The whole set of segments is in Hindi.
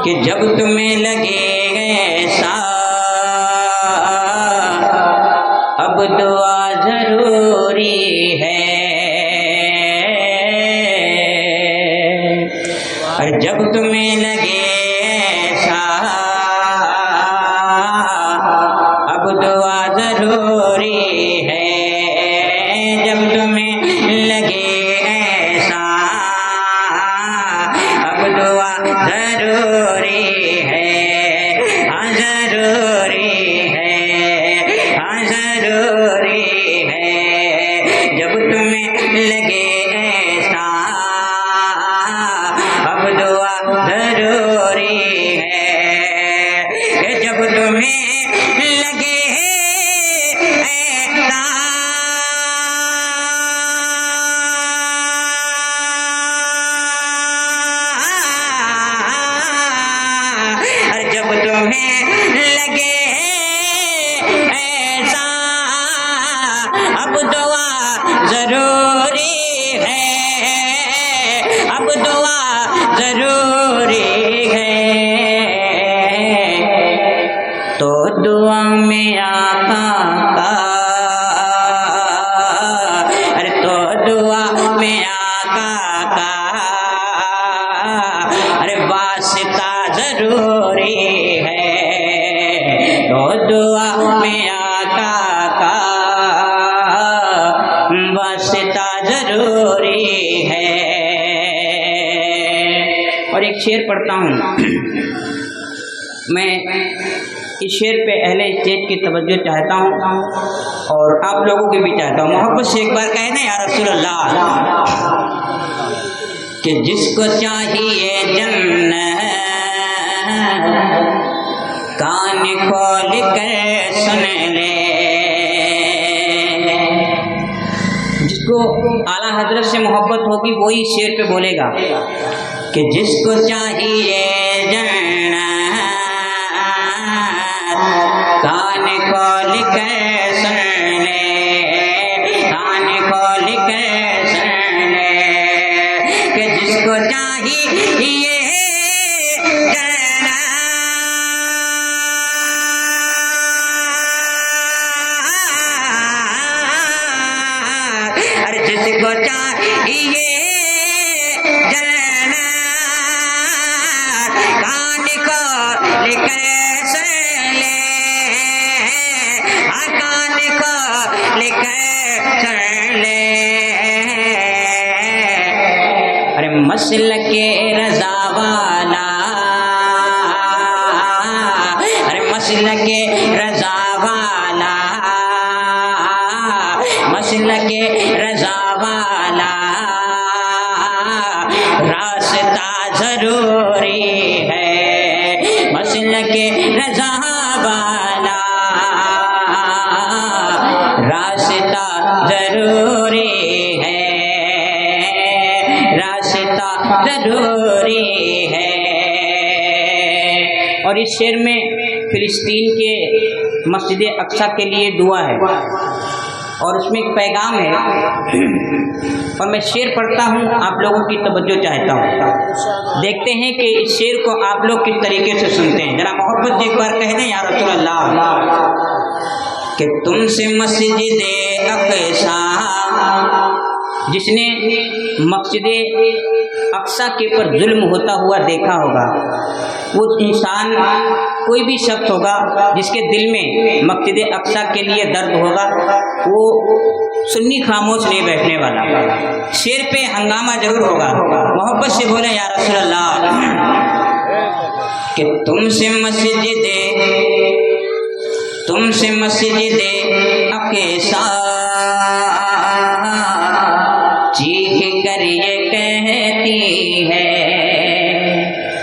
कि जब तुम्हें लगे ऐसा अब दुआ जरूरी है, और जब तुम्हें लगे ऐसा अब दुआ जरूरी है, जब तुम्हें लगे ऐसा अब दुआ जरूरी है, हाँ जरूरी है, हाँ जरूरी है, जब तुम्हें लगे ऐसा अब दुआ जरूरी है, जब तुम्हें लगे ऐसा जब तुम्हें लगे ऐसा अब दुआ जरूरी है, अब दुआ जरूरी है, तो दुआ में आका का, अरे तो दुआ में आका का, अरे वास्ता जरूरी है, तो दुआ में आका का वास्ता जरूरी है। और एक शेर पढ़ता हूँ मैं, इस शेर पे अहले स्टेज की तवज्जो चाहता हूँ और आप लोगों की भी चाहता हूँ। मोहब्बत से एक बार कहे ना या रसूल अल्लाह, कि जिसको चाहिए जन्नत कान खोल कर सुन ले, जिसको आला हजरत से मोहब्बत होगी वही शेर पे बोलेगा कि जिसको चाहिए जन्नत कान खोल कर सुन ले, कान खोल कर सुन ले, कि जिसको चाहिए जन्नत, अरे जिसको चाहिए जन्नत कान खोल कर सुन ले, कान खोल कर सुन ले, अरे मसलके रज़ा वाला, अरे मसलके रज़ा वाला, मसलके रज़ा वाला रास्ता जरूरी है, मसलके रज़ा वाला रास्ता जरूरी है, रास्ता जरूरी है। और इस शेर में फिलिस्तीन के मस्जिद अक्सा के लिए दुआ है और उसमें एक पैगाम है, और मैं शेर पढ़ता हूँ, आप लोगों की तवज्जो चाहता हूँ। देखते हैं कि इस शेर को आप लोग किस तरीके से सुनते हैं। जरा मोहब्बत एक बार कह दें या रसूल अल्लाह, कि तुमसे मस्जिद अक्सा, जिसने मस्जिद अक्सा के ऊपर जुल्म होता हुआ देखा होगा, वो इंसान कोई भी शख्स होगा जिसके दिल में मस्जिद अक्सा के लिए दर्द होगा, वो सुन्नी खामोश नहीं बैठने वाला, शेर पे हंगामा जरूर होगा। मोहब्बत से बोले या रसूल अल्लाह, कि तुमसे मस्जिद अक्सा चीख कर ये कहती है,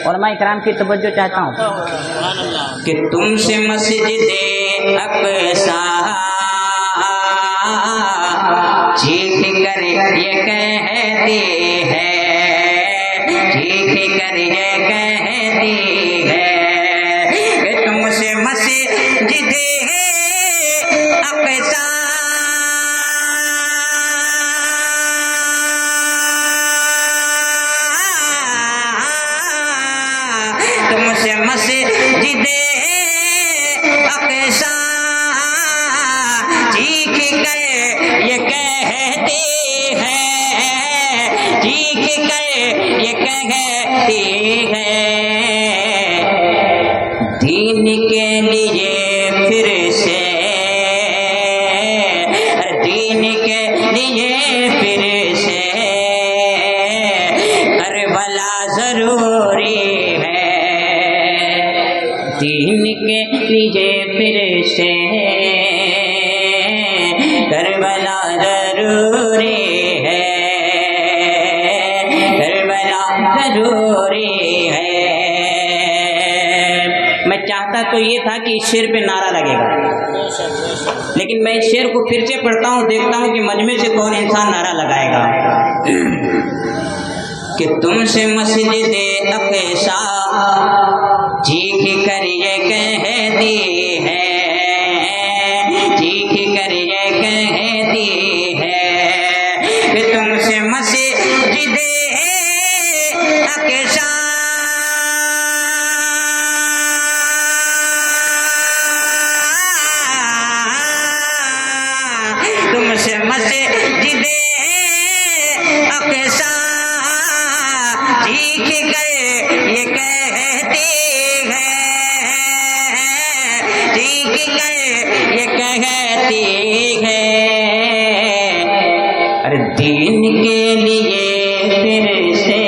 और मैं इकराम की तवज्जो चाहता हूँ कि तुमसे मस्जिद अक्सा चीख कर ये कहती है, चीख कर ये कहती है, कि तुमसे मस्जिद अक्सा तुमसे मस्जिदे अक़सा चीख कर ये कहती है, चीख कर ये कहती है, दीन के लिए फिर से, दीन के लिए फिर से करबला जरूरी है, दीन के लिए फिर से करबला जरूरी है, करबला जरूरी है। मैं चाहता तो ये था कि इस शेर पे नारा लगेगा, लेकिन मैं इस शेर को फिर से पढ़ता हूँ, देखता हूँ कि मजमे से कौन इंसान नारा लगाएगा कि तुमसे मस्जिदे अक़सा चीख कर ये कहती है, चीख कर ये कहती है कि तुमसे मस्जिदे अक़सा तुमसे मस्जिदे अक़सा चीख कर ये कहती है, चीख कर ये कहती है, अरे दीन के लिए फिर से,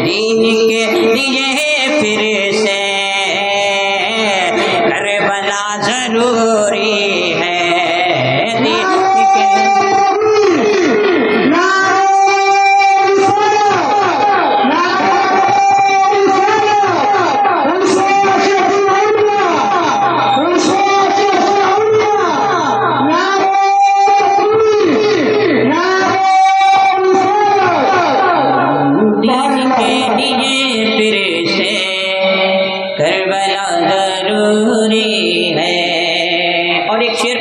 दीन के लिए फिर से करबला जरूरी है, दीन के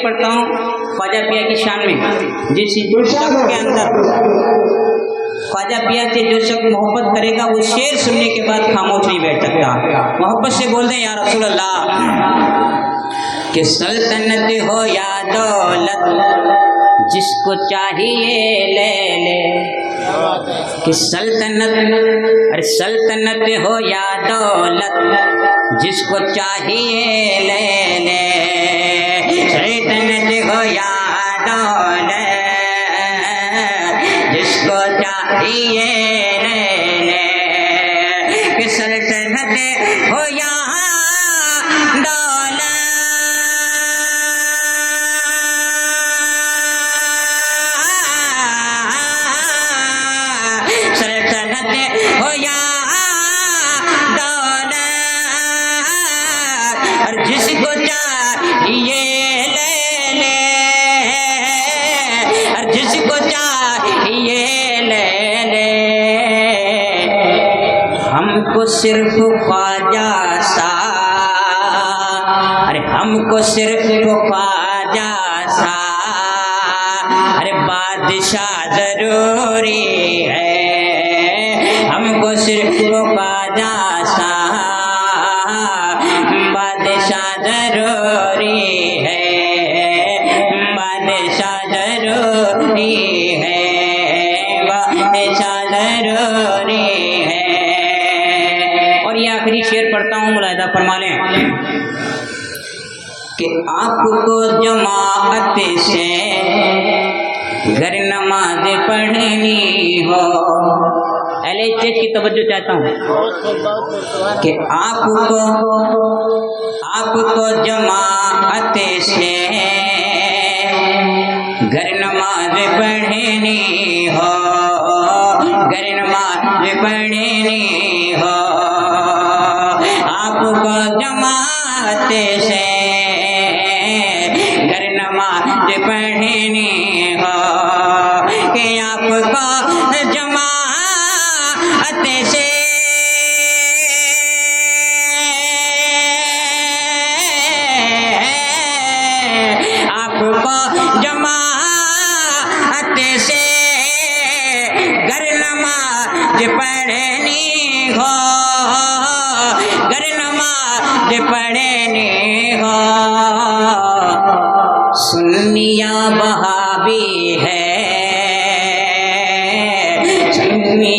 पढ़ता हूँ ख्वाजा पिया की शान में, जिस शख्स के अंदर ख्वाजा पिया से जो शख्स मोहब्बत करेगा वो शेर सुनने के बाद खामोश नहीं बैठ सकता, मोहब्बत से बोल दें या रसूल अल्लाह कि सल्तनत हो या दौलत जिसको चाहिए ले ले, कि सल्तनत, अरे सल्तनत हो या दौलत जिसको चाहिए ले ले, सल्तनत हो या दौलत जिसको चाहिए ले ले, कि सल्तनत हो या दौलत, सल्तनत हो या दौलत और जिसको चाहिए ले ले, और जिसको चाहिए ले ले, हमको सिर्फ ख्वाजा सा, अरे हमको सिर्फ ख्वाजा सा, अरे बादशाह जरूरी है, हमको सिर्फ ख्वाजा सा बादशाह जरूरी है, बादशाह जरूरी है, बादशाह जरूरी है। और ये आखिरी शेर पढ़ता हूँ, मुलाहिजा फरमा लें कि आपको जमाअत से घर नमाज पढ़नी हो, अहले चेक की तवज्जो चाहता हूँ कि आपको जमाअत से घर नमाज पढ़नी हो, घर नमाज पढ़नी हो, आपको जमाअत से घर नमाज पढ़नी हो, कि आपको जमाअत से आपको जमाअत से घर नमाज पढ़नी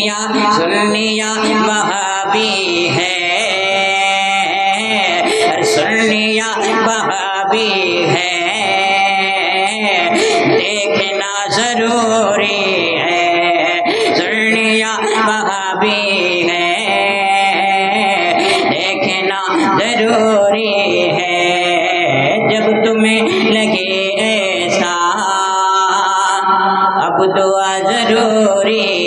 सुन्निया वहाबी है, सुन्निया वहाबी है, देखना जरूरी है, सुन्निया वहाबी है, देखना जरूरी है। जब तुम्हें लगे ऐसा अब दुआ जरूरी